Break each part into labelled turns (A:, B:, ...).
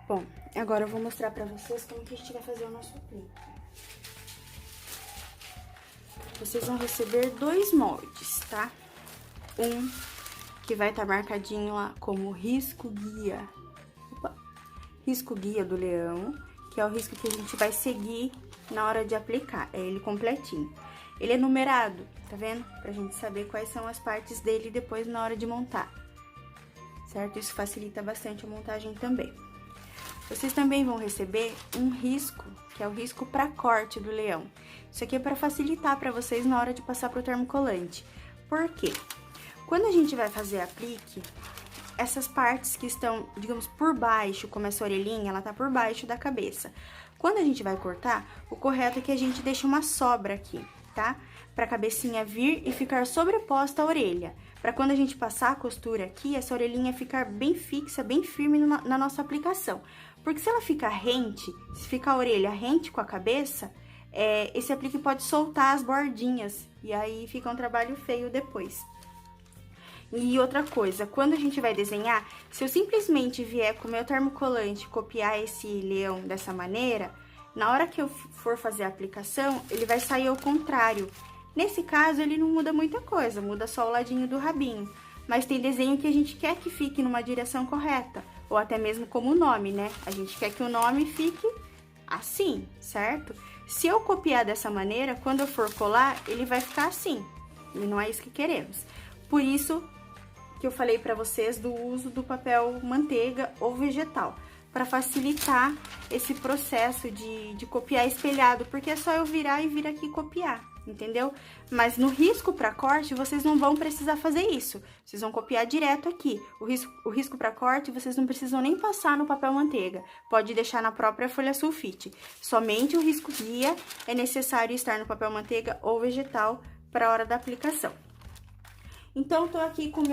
A: Bom, agora eu vou mostrar pra vocês como que a gente vai fazer o nosso aplique. Vocês vão receber 2 moldes, tá? Um que vai estar marcadinho lá como risco guia. Risco guia do leão, que é o risco que a gente vai seguir na hora de aplicar. É ele completinho. Ele é numerado, tá vendo? Pra gente saber quais são as partes dele depois na hora de montar. Certo? Isso facilita bastante a montagem também. Vocês também vão receber um risco, que é o risco para corte do leão. Isso aqui é para facilitar para vocês na hora de passar pro termocolante. Por quê? Quando a gente vai fazer aplique, essas partes que estão, digamos, por baixo, como essa orelhinha, ela tá por baixo da cabeça. Quando a gente vai cortar, o correto é que a gente deixe uma sobra aqui, tá? Pra cabecinha vir e ficar sobreposta à orelha. Pra quando a gente passar a costura aqui, essa orelhinha ficar bem fixa, bem firme na nossa aplicação. Porque se ela ficar rente, se ficar a orelha rente com a cabeça, esse aplique pode soltar as bordinhas. E aí fica um trabalho feio depois. E outra coisa, quando a gente vai desenhar, se eu simplesmente vier com o meu termocolante copiar esse leão dessa maneira, na hora que eu for fazer a aplicação, ele vai sair ao contrário. Nesse caso, ele não muda muita coisa, muda só o ladinho do rabinho. Mas tem desenho que a gente quer que fique numa direção correta, ou até mesmo como o nome, né? A gente quer que o nome fique assim, certo? Se eu copiar dessa maneira, quando eu for colar, ele vai ficar assim, e não é isso que queremos. Por isso que eu falei pra vocês do uso do papel manteiga ou vegetal, para facilitar esse processo de copiar espelhado, porque é só eu virar e vir aqui copiar, entendeu? Mas no risco para corte, vocês não vão precisar fazer isso, vocês vão copiar direto aqui. O risco para corte, vocês não precisam nem passar no papel manteiga, pode deixar na própria folha sulfite. Somente o risco guia é necessário estar no papel manteiga ou vegetal para a hora da aplicação. Então, tô aqui com o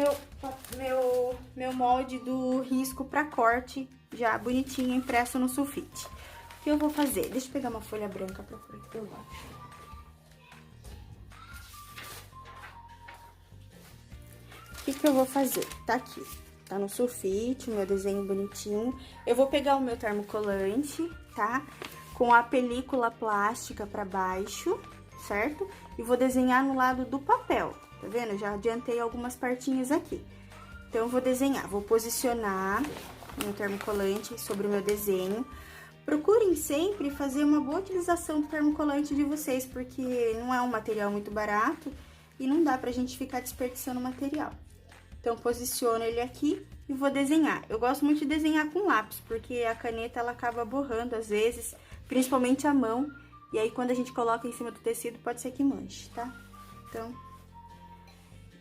A: meu molde do risco para corte, já bonitinho, impresso no sulfite. O que eu vou fazer? Deixa eu pegar uma folha branca pra pôr aqui por baixo. O que eu vou fazer? Tá aqui, tá no sulfite, o meu desenho bonitinho. Eu vou pegar o meu termocolante, tá? Com a película plástica pra baixo, certo? E vou desenhar no lado do papel. Tá vendo? Eu já adiantei algumas partinhas aqui. Então, eu vou desenhar, vou posicionar meu termocolante sobre o meu desenho. Procurem sempre fazer uma boa utilização do termocolante de vocês, porque não é um material muito barato e não dá pra gente ficar desperdiçando material. Então, posiciono ele aqui e vou desenhar. Eu gosto muito de desenhar com lápis, porque a caneta, ela acaba borrando às vezes, principalmente a mão. E aí, quando a gente coloca em cima do tecido, pode ser que manche, tá? Então,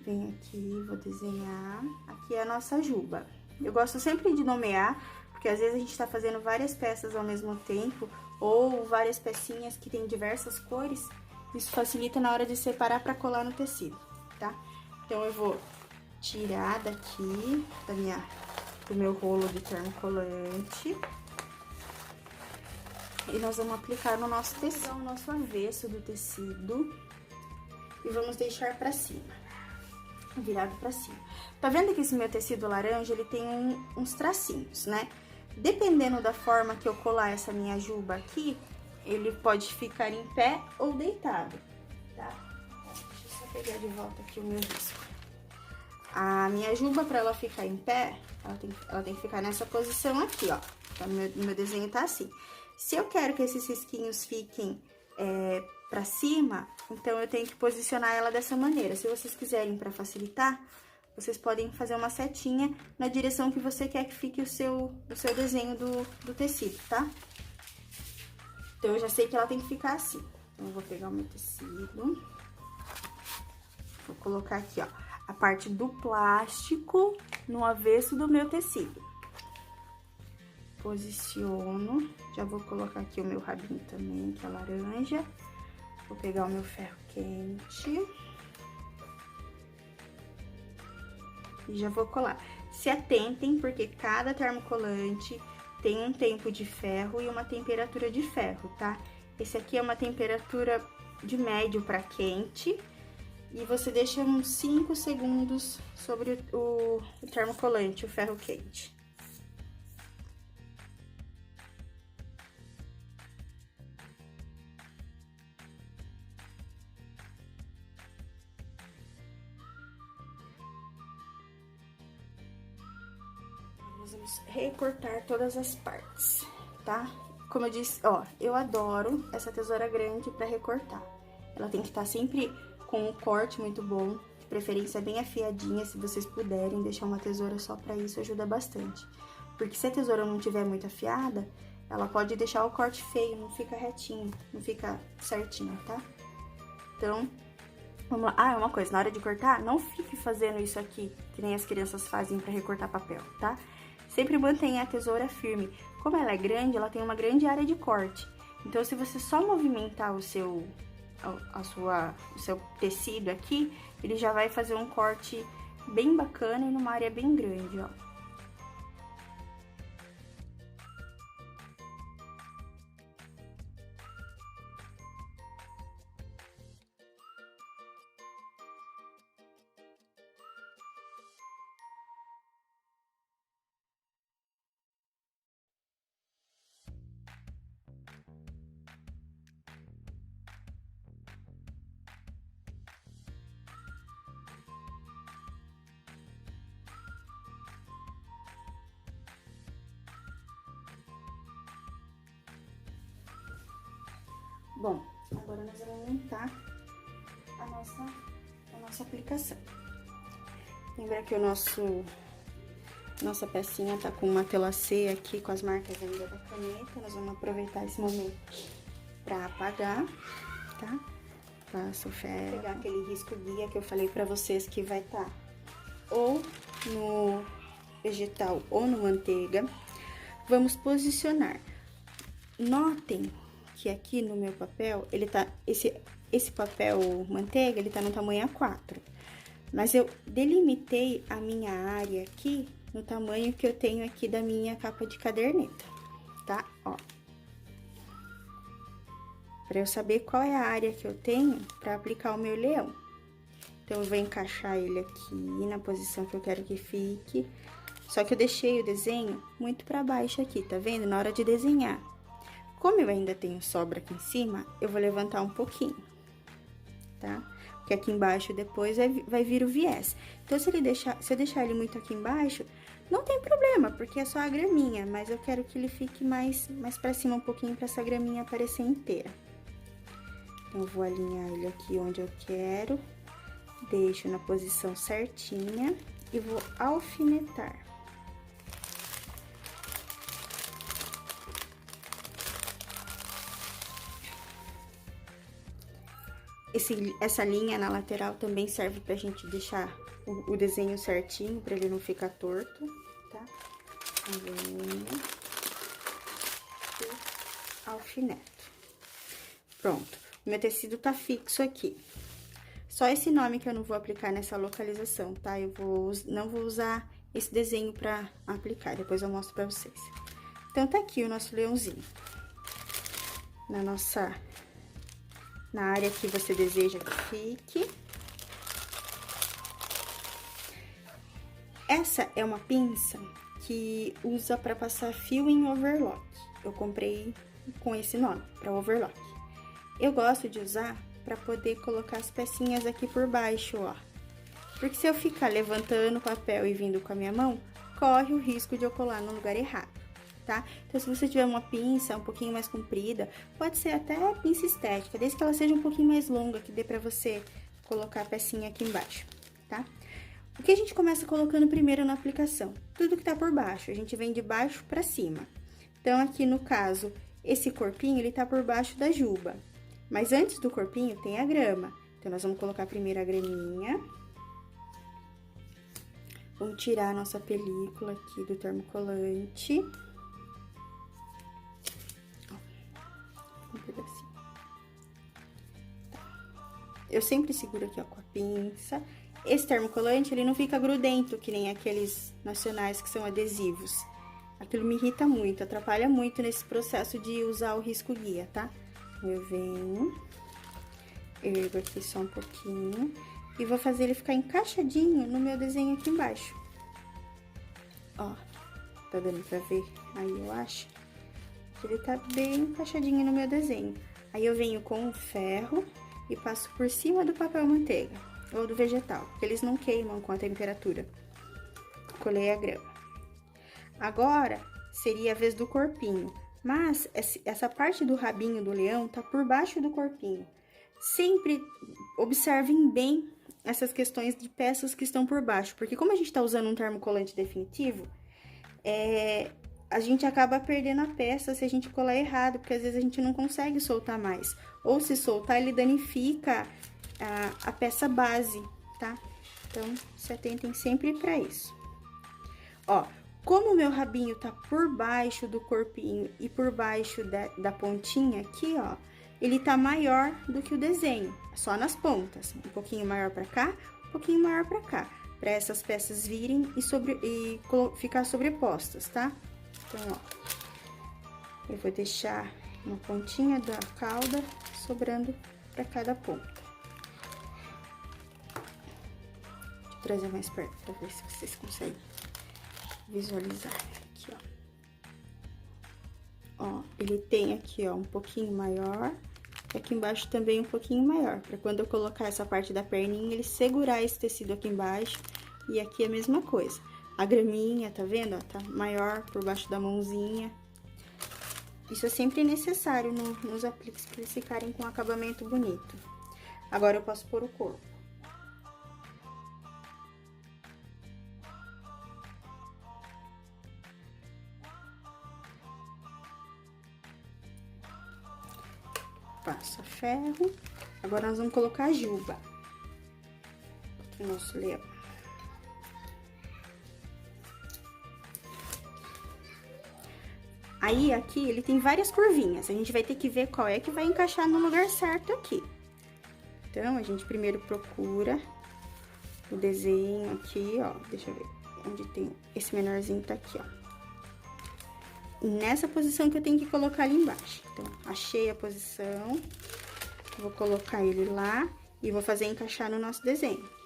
A: venho aqui, vou desenhar. Aqui é a nossa juba. Eu gosto sempre de nomear, porque às vezes a gente tá fazendo várias peças ao mesmo tempo, ou várias pecinhas que tem diversas cores. Isso facilita na hora de separar pra colar no tecido, tá? Então, eu vou tirar daqui do meu rolo de termocolante. E nós vamos aplicar no nosso tecido, então, o nosso avesso do tecido. E vamos deixar pra cima, virado pra cima. Tá vendo que esse meu tecido laranja, ele tem uns tracinhos, né? Dependendo da forma que eu colar essa minha juba aqui, ele pode ficar em pé ou deitado, tá? Deixa eu só pegar de volta aqui o meu risco. A minha juba, pra ela ficar em pé, ela tem que ficar nessa posição aqui, ó. Então, meu desenho tá assim. Se eu quero que esses risquinhos fiquem pra cima, então eu tenho que posicionar ela dessa maneira. Se vocês quiserem pra facilitar, vocês podem fazer uma setinha na direção que você quer que fique o seu desenho do tecido, tá? Então, eu já sei que ela tem que ficar assim. Então, eu vou pegar o meu tecido, vou colocar aqui, ó, a parte do plástico no avesso do meu tecido. Posiciono, já vou colocar aqui o meu rabinho também, que é laranja. Vou pegar o meu ferro quente. E já vou colar. Se atentem, porque cada termocolante tem um tempo de ferro e uma temperatura de ferro, tá? Esse aqui é uma temperatura de médio para quente. E você deixa uns 5 segundos sobre o termocolante, o ferro quente. nós vamos recortar todas as partes, tá? Como eu disse, ó, eu adoro essa tesoura grande pra recortar. Ela tem que estar sempre com um corte muito bom, de preferência bem afiadinha, se vocês puderem deixar uma tesoura só pra isso, ajuda bastante. Porque se a tesoura não tiver muito afiada, ela pode deixar o corte feio, não fica retinho, não fica certinho, tá? Então, vamos lá. Ah, uma coisa, na hora de cortar, não fique fazendo isso aqui, que nem as crianças fazem pra recortar papel, tá? Sempre mantenha a tesoura firme. Como ela é grande, ela tem uma grande área de corte. Então, se você só movimentar o seu tecido aqui, ele já vai fazer um corte bem bacana e numa área bem grande, ó. Bom, agora nós vamos montar a nossa aplicação. Lembra que nossa pecinha tá com uma tela C aqui, com as marcas ainda da caneta. Nós vamos aproveitar esse momento pra apagar, tá? Passo o ferro. Pegar aquele risco guia que eu falei pra vocês que vai estar ou no vegetal ou no manteiga. Vamos posicionar. Notem que aqui no meu papel, ele tá, esse papel manteiga, ele tá no tamanho A4. Mas eu delimitei a minha área aqui no tamanho que eu tenho aqui da minha capa de caderneta, tá? Ó. Pra eu saber qual é a área que eu tenho pra aplicar o meu leão. Então, eu vou encaixar ele aqui na posição que eu quero que fique. Só que eu deixei o desenho muito pra baixo aqui, tá vendo? Na hora de desenhar. Como eu ainda tenho sobra aqui em cima, eu vou levantar um pouquinho, tá? Porque aqui embaixo depois vai vir o viés. Então, se eu deixar ele muito aqui embaixo, não tem problema, porque é só a graminha. Mas eu quero que ele fique mais pra cima um pouquinho, pra essa graminha aparecer inteira. Então, eu vou alinhar ele aqui onde eu quero, deixo na posição certinha e vou alfinetar. Essa linha na lateral também serve pra gente deixar o desenho certinho, pra ele não ficar torto, tá? Venho e alfineto. Pronto, o meu tecido tá fixo aqui. Só esse nome que eu não vou aplicar nessa localização, tá? Não vou usar esse desenho pra aplicar, depois eu mostro pra vocês. Então, tá aqui o nosso leãozinho. Na área que você deseja que fique. Essa é uma pinça que usa para passar fio em overlock. Eu comprei com esse nome, para overlock. Eu gosto de usar para poder colocar as pecinhas aqui por baixo, ó. Porque se eu ficar levantando o papel e vindo com a minha mão, corre o risco de eu colar no lugar errado. Tá? Então, se você tiver uma pinça um pouquinho mais comprida, pode ser até pinça estética, desde que ela seja um pouquinho mais longa, que dê pra você colocar a pecinha aqui embaixo, tá? O que a gente começa colocando primeiro na aplicação? Tudo que tá por baixo, a gente vem de baixo pra cima. Então, aqui no caso, esse corpinho, ele tá por baixo da juba. Mas antes do corpinho tem a grama. Então, nós vamos colocar primeiro a graminha. Vamos tirar a nossa película aqui do termocolante. Um pedacinho. Tá. Eu sempre seguro aqui, ó, com a pinça. Esse termocolante, ele não fica grudento, que nem aqueles nacionais que são adesivos. Aquilo me irrita muito, atrapalha muito nesse processo de usar o risco guia, tá? Eu venho, ergo aqui só um pouquinho e vou fazer ele ficar encaixadinho no meu desenho aqui embaixo. Ó, tá dando pra ver? Aí eu acho. Ele tá bem encaixadinho no meu desenho. Aí, eu venho com o ferro e passo por cima do papel manteiga, ou do vegetal, porque eles não queimam com a temperatura. Colei a grama. Agora, seria a vez do corpinho. Mas, essa parte do rabinho do leão tá por baixo do corpinho. Sempre observem bem essas questões de peças que estão por baixo. Porque como a gente tá usando um termocolante definitivo, a gente acaba perdendo a peça se a gente colar errado. Porque às vezes a gente não consegue soltar mais. Ou se soltar, ele danifica a peça base, tá? Então, se atentem sempre pra isso. Ó, como o meu rabinho tá por baixo do corpinho e por baixo da pontinha aqui, ó, ele tá maior do que o desenho, só nas pontas. Um pouquinho maior pra cá, um pouquinho maior pra cá, pra essas peças virem e ficar sobrepostas, tá? Então, ó, eu vou deixar uma pontinha da cauda sobrando pra cada ponta. Deixa eu trazer mais perto pra ver se vocês conseguem visualizar aqui, ó. Ele tem aqui, ó, um pouquinho maior, e aqui embaixo também um pouquinho maior, pra quando eu colocar essa parte da perninha, ele segurar esse tecido aqui embaixo, e aqui a mesma coisa. A graminha, tá vendo, ó, tá maior por baixo da mãozinha. Isso é sempre necessário nos apliques, pra eles ficarem com um acabamento bonito. Agora, eu posso pôr o corpo. Passa ferro. Agora, nós vamos colocar a juba do nosso leão. Aí, aqui, ele tem várias curvinhas. A gente vai ter que ver qual é que vai encaixar no lugar certo aqui. Então, a gente primeiro procura o desenho aqui, ó. Deixa eu ver onde tem esse menorzinho, tá aqui, ó. Nessa posição que eu tenho que colocar ali embaixo. Então, achei a posição, vou colocar ele lá e vou fazer encaixar no nosso desenho.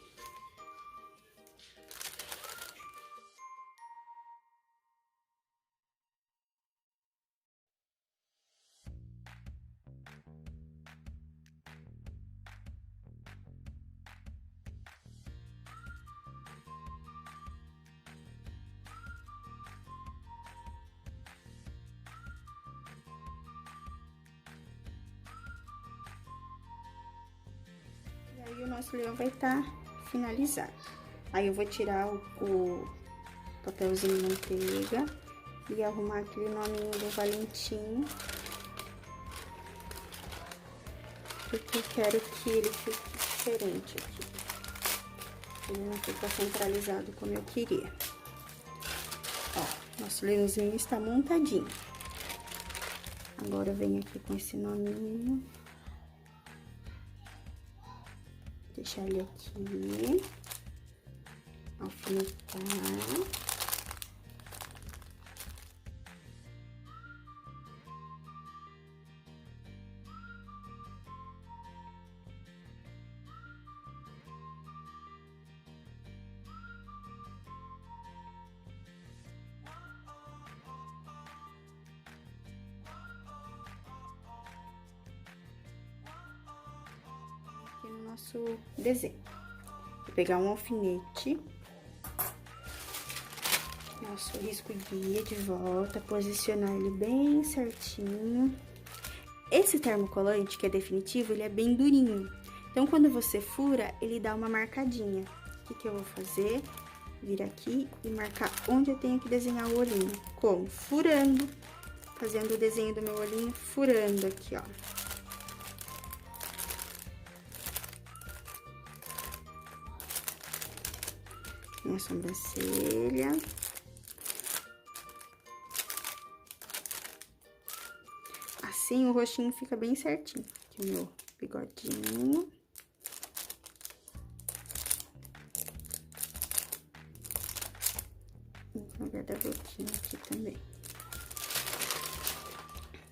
A: Aí, o nosso leão vai estar finalizado. Aí, eu vou tirar o papelzinho de manteiga e arrumar aquele nominho do Valentim. Porque eu quero que ele fique diferente aqui. Ele não fica centralizado como eu queria. Ó, nosso leãozinho está montadinho. Agora, eu venho aqui com esse nominho. Deixar ele aqui, alfinetar. Aqui no nosso desenho. Vou pegar um alfinete, nosso risco guia de volta, posicionar ele bem certinho. Esse termocolante, que é definitivo, ele é bem durinho. Então, quando você fura, ele dá uma marcadinha. O que eu vou fazer? Vir aqui e marcar onde eu tenho que desenhar o olhinho. Como? Furando, fazendo o desenho do meu olhinho, furando aqui, ó. Minha sobrancelha. Assim, o rostinho fica bem certinho. Aqui o meu bigodinho. Vou guardar a boquinha aqui também.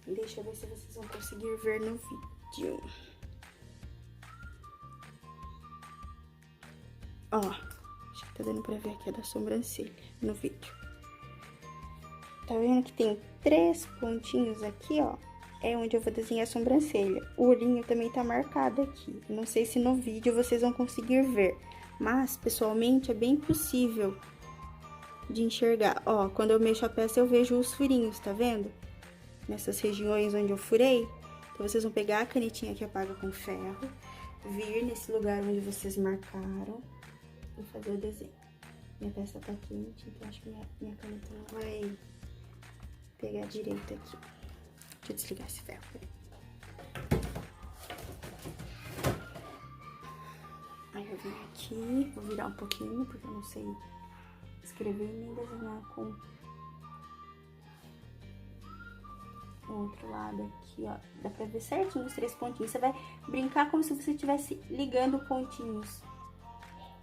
A: Deixa eu ver se vocês vão conseguir ver no vídeo. Ó, acho que tá dando pra ver aqui a da sobrancelha no vídeo. Tá vendo que tem 3 pontinhos aqui, ó? É onde eu vou desenhar a sobrancelha. O olhinho também tá marcado aqui. Não sei se no vídeo vocês vão conseguir ver, mas pessoalmente é bem possível de enxergar. Ó, quando eu mexo a peça, eu vejo os furinhos, tá vendo? Nessas regiões onde eu furei. Então, vocês vão pegar a canetinha que apaga com ferro, vir nesse lugar onde vocês marcaram e fazer o desenho. Minha peça tá quente, então acho que minha caneta não vai pegar direito aqui. Deixa eu desligar esse ferro, peraí. Aí eu vim aqui, vou virar um pouquinho, porque eu não sei escrever e nem desenhar com o outro lado aqui, ó. Dá pra ver certinho os 3 pontinhos. Você vai brincar como se você estivesse ligando pontinhos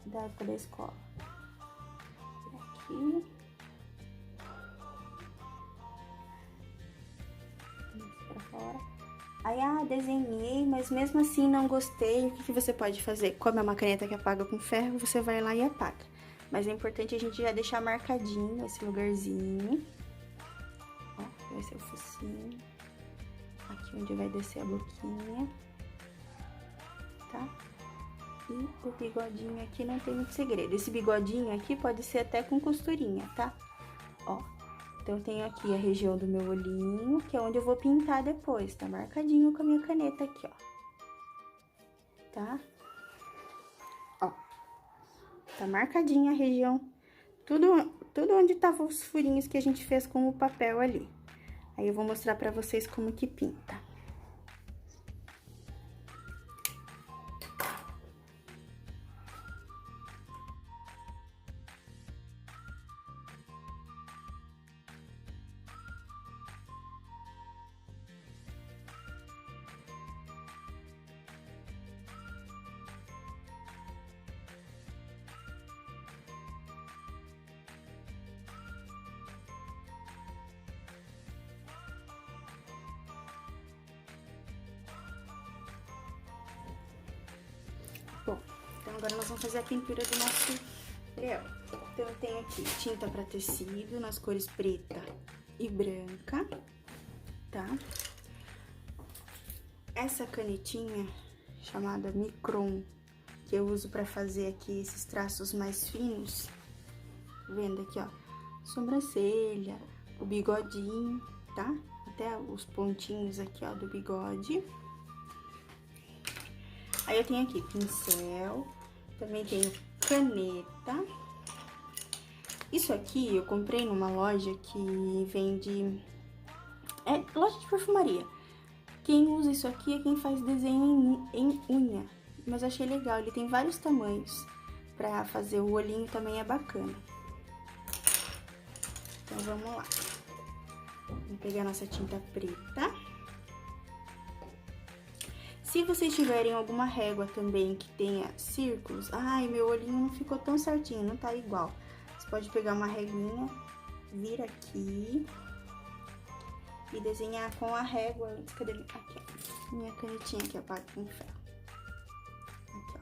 A: da época da escola. Aqui. Pra fora. Aí, desenhei, mas mesmo assim não gostei. O que você pode fazer? Como é uma caneta que apaga com ferro, você vai lá e apaga. Mas é importante a gente já deixar marcadinho esse lugarzinho. Ó, vai ser o focinho. Aqui onde vai descer a boquinha. Tá? E o bigodinho aqui não tem muito segredo. Esse bigodinho aqui pode ser até com costurinha, tá? Ó. Então, eu tenho aqui a região do meu olhinho, que é onde eu vou pintar depois. Tá marcadinho com a minha caneta aqui, ó. Tá? Ó. Tá marcadinha a região. Tudo onde estavam os furinhos que a gente fez com o papel ali. Aí, eu vou mostrar pra vocês como que pinta. Bom, então agora nós vamos fazer a pintura do nosso leão. Então, eu tenho aqui tinta para tecido nas cores preta e branca, tá? Essa canetinha chamada Micron, que eu uso para fazer aqui esses traços mais finos, tá vendo aqui, ó? Sobrancelha, o bigodinho, tá? Até os pontinhos aqui, ó, do bigode. Aí, eu tenho aqui pincel, também tenho caneta. Isso aqui eu comprei numa loja que vende... É loja de perfumaria. Quem usa isso aqui é quem faz desenho em unha. Mas eu achei legal, ele tem vários tamanhos. Pra fazer o olhinho também é bacana. Então, vamos lá. Vamos pegar a nossa tinta preta. Se vocês tiverem alguma régua também que tenha círculos... Ai, meu olhinho não ficou tão certinho, não tá igual. Você pode pegar uma reguinha, vir aqui e desenhar com a régua. Cadê? Aqui, ó. Minha canetinha que apaga com ferro. Aqui, ó.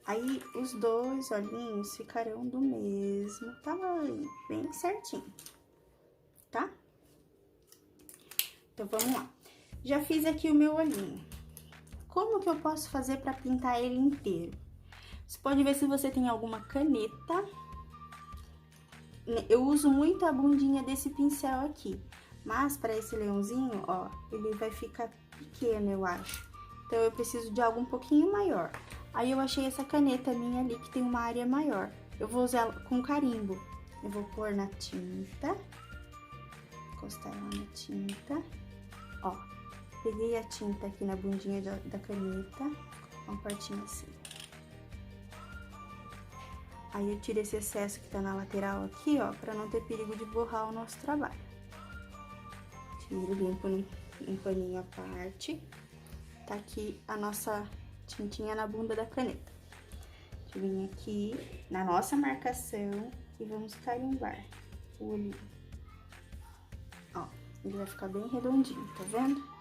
A: Aí, os dois olhinhos ficarão do mesmo tamanho, bem certinho, tá? Então, vamos lá. Já fiz aqui o meu olhinho. Como que eu posso fazer pra pintar ele inteiro? Você pode ver se você tem alguma caneta. Eu uso muito a bundinha desse pincel aqui. Mas pra esse leãozinho, ó, ele vai ficar pequeno, eu acho. Então, eu preciso de algo um pouquinho maior. Aí, eu achei essa caneta minha ali, que tem uma área maior. Eu vou usar ela com carimbo. Eu vou pôr na tinta. Encostar ela na tinta. Ó. Peguei a tinta aqui na bundinha da caneta, uma partinha assim. Aí, eu tiro esse excesso que tá na lateral aqui, ó, pra não ter perigo de borrar o nosso trabalho. Tiro, limpo um paninho à parte. Tá aqui a nossa tintinha na bunda da caneta. Deixa eu vir aqui na nossa marcação e vamos carimbar o olhinho. Ó, ele vai ficar bem redondinho, tá vendo?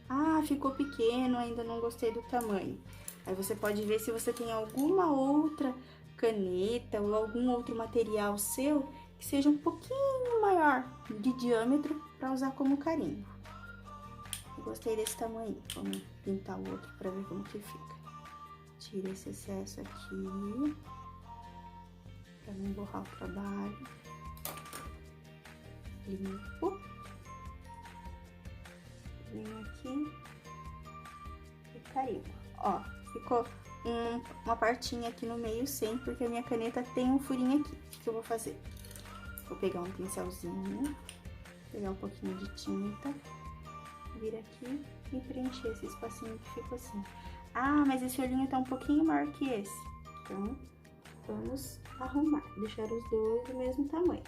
A: Ah, ficou pequeno, ainda não gostei do tamanho. Aí, você pode ver se você tem alguma outra caneta ou algum outro material seu que seja um pouquinho maior de diâmetro para usar como carimbo. Eu gostei desse tamanho. Vamos pintar o outro para ver como que fica. Tira esse excesso aqui. Pra não borrar o trabalho. Limpo. Venho aqui e carimbo. Ó, ficou uma partinha aqui no meio sem, porque a minha caneta tem um furinho aqui. O que eu vou fazer? Vou pegar um pincelzinho, pegar um pouquinho de tinta, vir aqui e preencher esse espacinho que ficou assim. Ah, mas esse olhinho tá um pouquinho maior que esse. Então, vamos arrumar, deixar os dois do mesmo tamanho.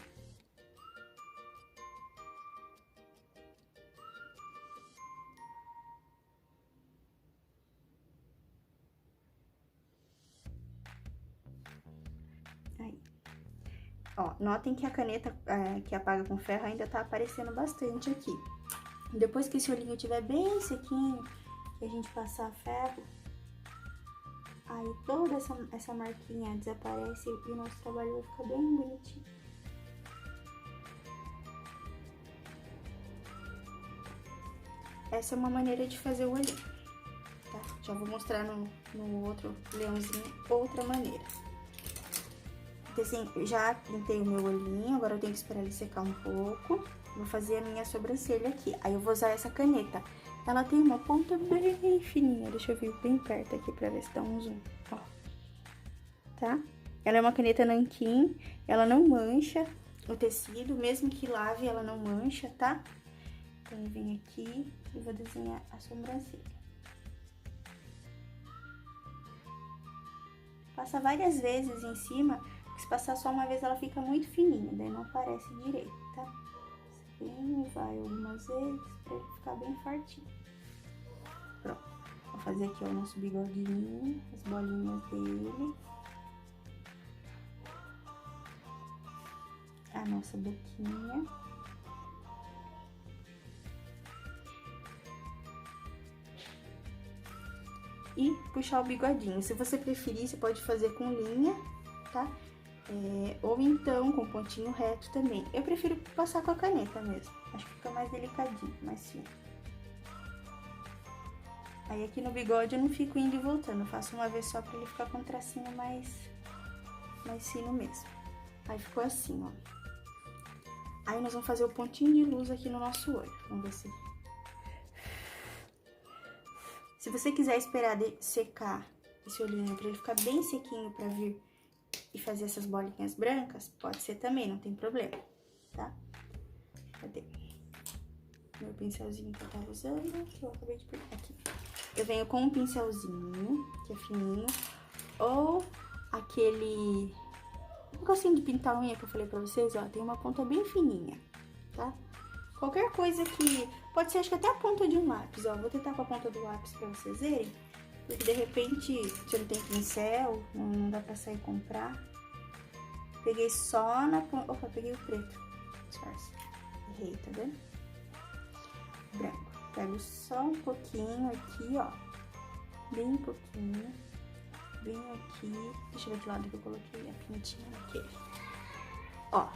A: Aí. Ó, notem que a caneta que apaga com ferro ainda tá aparecendo bastante aqui. Depois que esse olhinho estiver bem sequinho, que a gente passar ferro, aí toda essa marquinha desaparece e o nosso trabalho vai ficar bem bonitinho. Essa é uma maneira de fazer o olhinho, tá? Já vou mostrar no outro leãozinho outra maneira. Porque assim, já pintei o meu olhinho, agora eu tenho que esperar ele secar um pouco. Vou fazer a minha sobrancelha aqui. Aí eu vou usar essa caneta. Ela tem uma ponta bem fininha. Deixa eu vir bem perto aqui pra ver se dá um zoom. Ó. Tá? Ela é uma caneta nanquim. Ela não mancha o tecido. Mesmo que lave, ela não mancha, tá? Então eu venho aqui e vou desenhar a sobrancelha. Passa várias vezes em cima. Se passar só uma vez, ela fica muito fininha. Daí não aparece direito, tá? Vem e vai algumas vezes pra ele ficar bem fortinho. Pronto. Vou fazer aqui o nosso bigodinho, as bolinhas dele. A nossa boquinha. E puxar o bigodinho. Se você preferir, você pode fazer com linha, tá? Ou então com pontinho reto também. Eu prefiro passar com a caneta mesmo. Acho que fica mais delicadinho, mais fino. Aí aqui no bigode eu não fico indo e voltando. Eu faço uma vez só pra ele ficar com um tracinho mais fino mesmo. Aí ficou assim, ó. Aí nós vamos fazer o pontinho de luz aqui no nosso olho. Vamos ver se... Se você quiser esperar secar esse olhinho pra ele ficar bem sequinho pra vir e fazer essas bolinhas brancas, pode ser também, não tem problema, tá? Cadê? Meu pincelzinho que eu tava usando, que eu acabei de pegar aqui. Eu venho com um pincelzinho, que é fininho, ou aquele negocinho de pintar unha que eu falei pra vocês, ó, tem uma ponta bem fininha, tá? Qualquer coisa que... Pode ser, acho que até a ponta de um lápis, ó. Vou tentar com a ponta do lápis pra vocês verem. Porque, de repente, se eu não tenho pincel, não dá pra sair comprar. Peguei só na ponta... Opa, peguei o preto. Disfarce. Errei, tá vendo? Branco. Pego só um pouquinho aqui, ó. Bem pouquinho. Bem aqui. Deixa eu ver de lado que eu coloquei a pintinha aqui. Ó.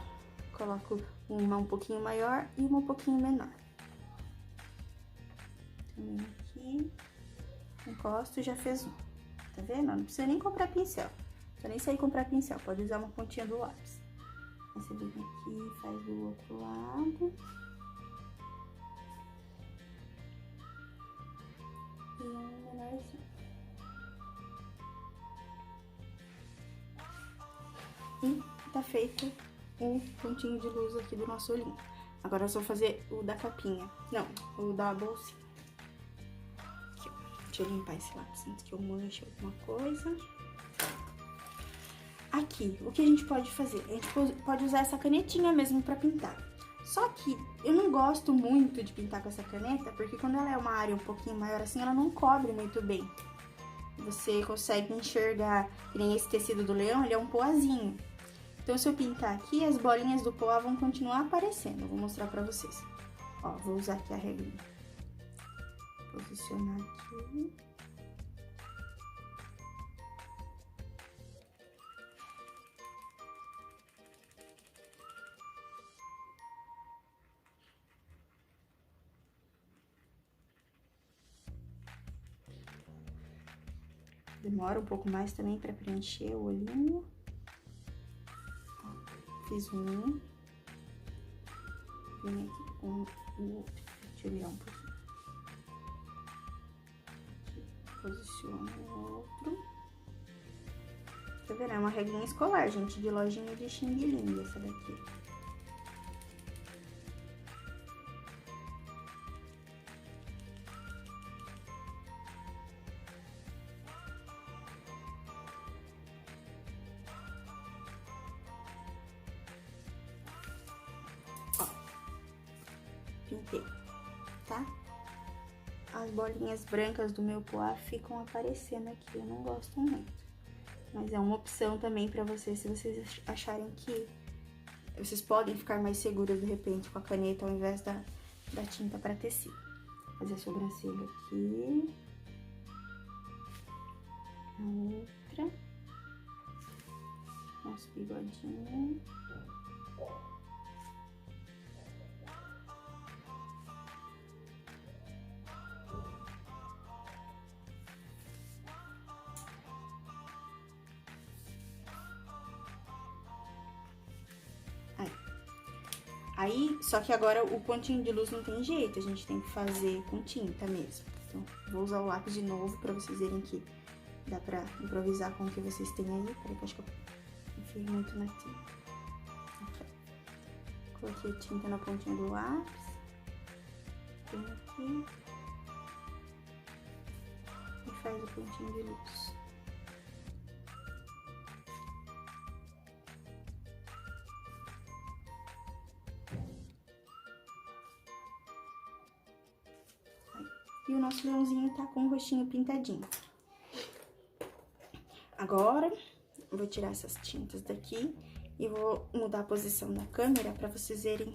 A: Coloco uma um pouquinho maior e uma um pouquinho menor. Também aqui. Encosto e já fez um. Tá vendo? Não precisa nem comprar pincel. Não precisa nem sair comprar pincel. Pode usar uma pontinha do lápis. Aí você vem aqui, faz do outro lado. E um menorzinho. E tá feito um pontinho de luz aqui do nosso olhinho. Agora eu só vou fazer o da capinha. Não, o da bolsinha. Aqui, ó. Deixa eu limpar esse lápis antes que eu manche alguma coisa. Aqui, o que a gente pode fazer? A gente pode usar essa canetinha mesmo pra pintar. Só que eu não gosto muito de pintar com essa caneta, porque quando ela é uma área um pouquinho maior assim, ela não cobre muito bem. Você consegue enxergar, que nem esse tecido do leão, ele é um poazinho. Então, se eu pintar aqui, as bolinhas do poá vão continuar aparecendo. Eu vou mostrar pra vocês. Ó, vou usar aqui a regrinha. Posicionar aqui. Demora um pouco mais também pra preencher o olhinho. fiz um. Vem aqui com o outro. Deixa eu virar um pouquinho. Posiciono o outro. Tá vendo? É uma regrinha escolar, gente, de lojinha de Xing Ling, essa daqui. Ó, pintei, tá? As bolinhas brancas do meu poá ficam aparecendo aqui, eu não gosto muito. Mas é uma opção também pra vocês, se vocês acharem que vocês podem ficar mais seguras, de repente, com a caneta ao invés da tinta pra tecido. Fazer a sobrancelha aqui. A outra. Nosso bigodinho. Aí, só que agora o pontinho de luz não tem jeito, a gente tem que fazer com tinta mesmo. Então, vou usar o lápis de novo pra vocês verem que dá pra improvisar com o que vocês têm aí. Peraí que eu acho que eu enfiei muito na tinta. Aqui, ó. Coloquei a tinta na pontinha do lápis. Vem aqui. E faz o pontinho de luz. E o nosso leãozinho tá com o rostinho pintadinho. Agora, eu vou tirar essas tintas daqui e vou mudar a posição da câmera pra vocês verem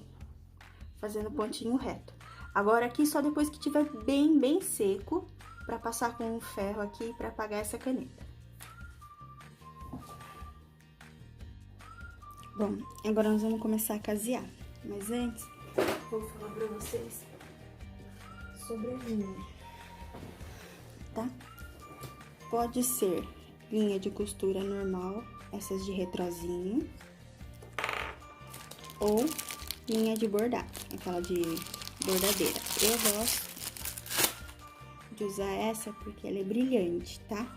A: fazendo pontinho reto. Agora aqui, só depois que tiver bem seco, pra passar com o ferro aqui pra apagar essa caneta. Bom, agora nós vamos começar a casear. Mas antes, vou falar pra vocês sobre a linha, tá? Pode ser linha de costura normal, essas de retrozinho, ou linha de bordar, aquela de bordadeira. Eu gosto de usar essa porque ela é brilhante, tá?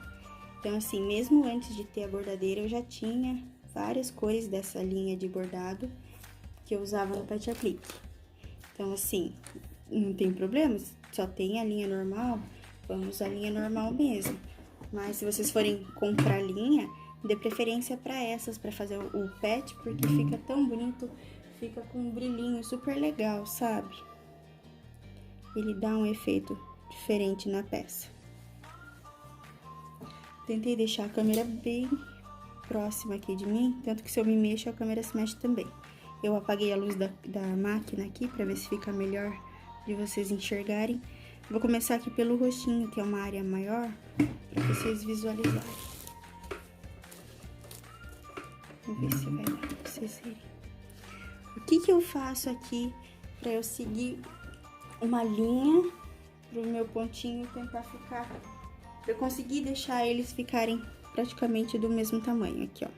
A: Então, assim, mesmo antes de ter a bordadeira, eu já tinha várias cores dessa linha de bordado que eu usava no pet aplique. Então, assim, não tem problema, só tem a linha normal, vamos usar a linha normal mesmo. Mas se vocês forem comprar linha, dê preferência pra essas, pra fazer o pet, porque fica tão bonito, fica com um brilhinho super legal, sabe? Ele dá um efeito diferente na peça. Tentei deixar a câmera bem próxima aqui de mim, tanto que se eu me mexo, a câmera se mexe também. Eu apaguei a luz da máquina aqui, pra ver se fica melhor de vocês enxergarem. Vou começar aqui pelo rostinho, que é uma área maior, pra vocês visualizarem. Vamos ver se vai dar pra vocês verem. O que eu faço aqui pra eu seguir uma linha pro meu pontinho tentar ficar... Pra eu conseguir deixar eles ficarem praticamente do mesmo tamanho, aqui, ó.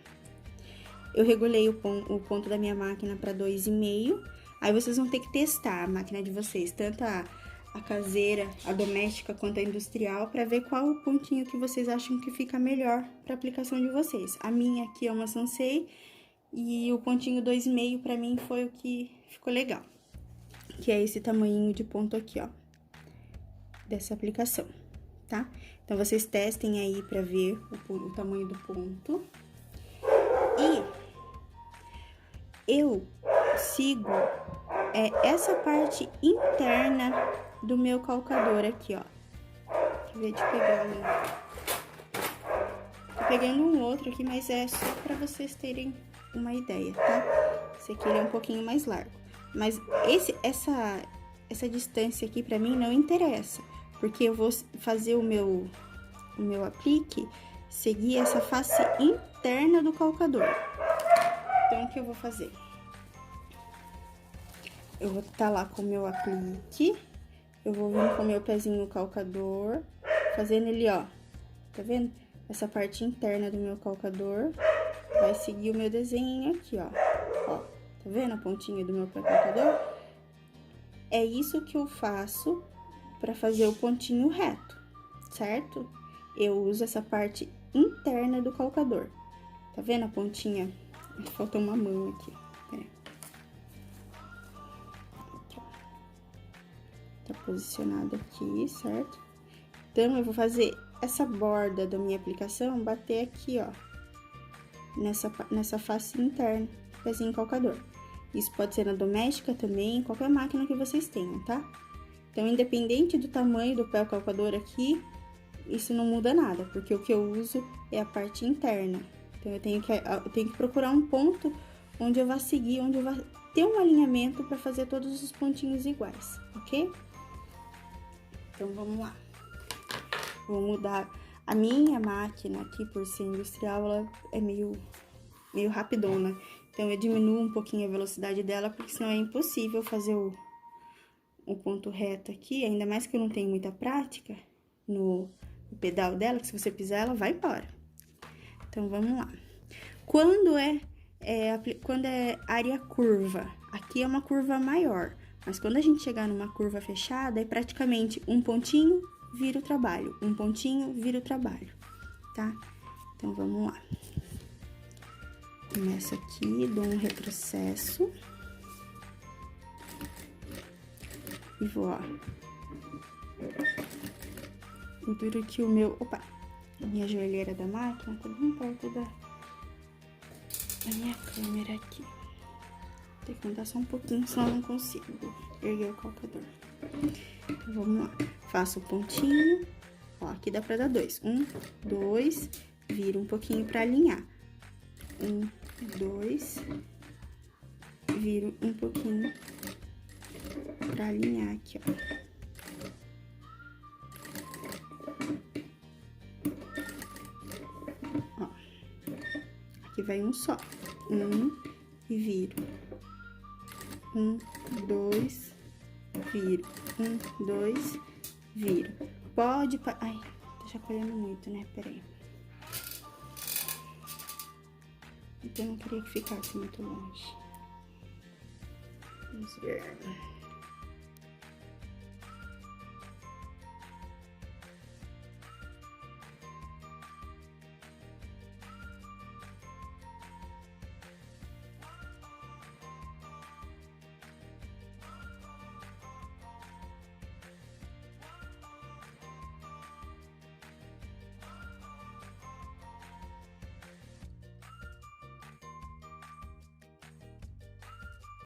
A: Eu regulei o ponto da minha máquina pra 2,5. Aí, vocês vão ter que testar a máquina de vocês, tanto a caseira, a doméstica, quanto a industrial, pra ver qual o pontinho que vocês acham que fica melhor pra aplicação de vocês. A minha aqui é uma Sansei e o pontinho 2,5 pra mim foi o que ficou legal. Que é esse tamanhinho de ponto aqui, ó, dessa aplicação, tá? Então, vocês testem aí pra ver o tamanho do ponto. E eu sigo essa parte interna do meu calcador aqui, ó. Deixa eu ver de pegar Tô pegando um outro aqui, mas é só pra vocês terem uma ideia, tá? Esse aqui ele é um pouquinho mais largo. Mas essa distância aqui pra mim não interessa, porque eu vou fazer o meu aplique seguir essa face interna do calcador. Então, o que eu vou fazer? Eu vou estar lá com o meu aplique, eu vou vir com o meu pezinho no calcador, fazendo ele, ó, tá vendo? Essa parte interna do meu calcador vai seguir o meu desenho aqui, ó. Tá vendo a pontinha do meu pé calcador? É isso que eu faço pra fazer o pontinho reto, certo? Eu uso essa parte interna do calcador. Tá vendo a pontinha? Faltou uma mão aqui, peraí. Aqui, ó. Tá posicionado aqui, certo? Então, eu vou fazer essa borda da minha aplicação, bater aqui, ó. Nessa face interna, pezinho calcador. Isso pode ser na doméstica também, qualquer máquina que vocês tenham, tá? Então, independente do tamanho do pé calcador aqui, isso não muda nada, porque o que eu uso é a parte interna. Então, eu tenho que procurar um ponto onde eu vá seguir, onde eu vá ter um alinhamento para fazer todos os pontinhos iguais, ok? Então, vamos lá. Vou mudar. A minha máquina aqui, por ser industrial, ela é meio rapidona. Então, eu diminuo um pouquinho a velocidade dela, porque senão é impossível fazer o ponto reto aqui. Ainda mais que eu não tenho muita prática no pedal dela, que se você pisar, ela vai embora. Então, vamos lá. Quando é área curva, aqui é uma curva maior. Mas quando a gente chegar numa curva fechada, é praticamente um pontinho, vira o trabalho. Um pontinho, vira o trabalho, tá? Então, vamos lá. Começo aqui, dou um retrocesso. E vou, ó. O duro que o meu... Opa! A minha joelheira da máquina tá bem perto da minha câmera aqui. Tem que andar só um pouquinho, senão eu não consigo erguer o calcador. Então, vamos lá. Faço o pontinho. Ó, aqui dá pra dar 2. 1, 2, viro um pouquinho pra alinhar. 1, 2, viro um pouquinho pra alinhar aqui, ó. Ó, aqui vai um só. 1 e viro. 1, 2, viro. 1, 2, viro. Pode... Ai, tá chacoalhando muito, né? Peraí. Então, eu não queria que ficasse muito longe. Vamos ver.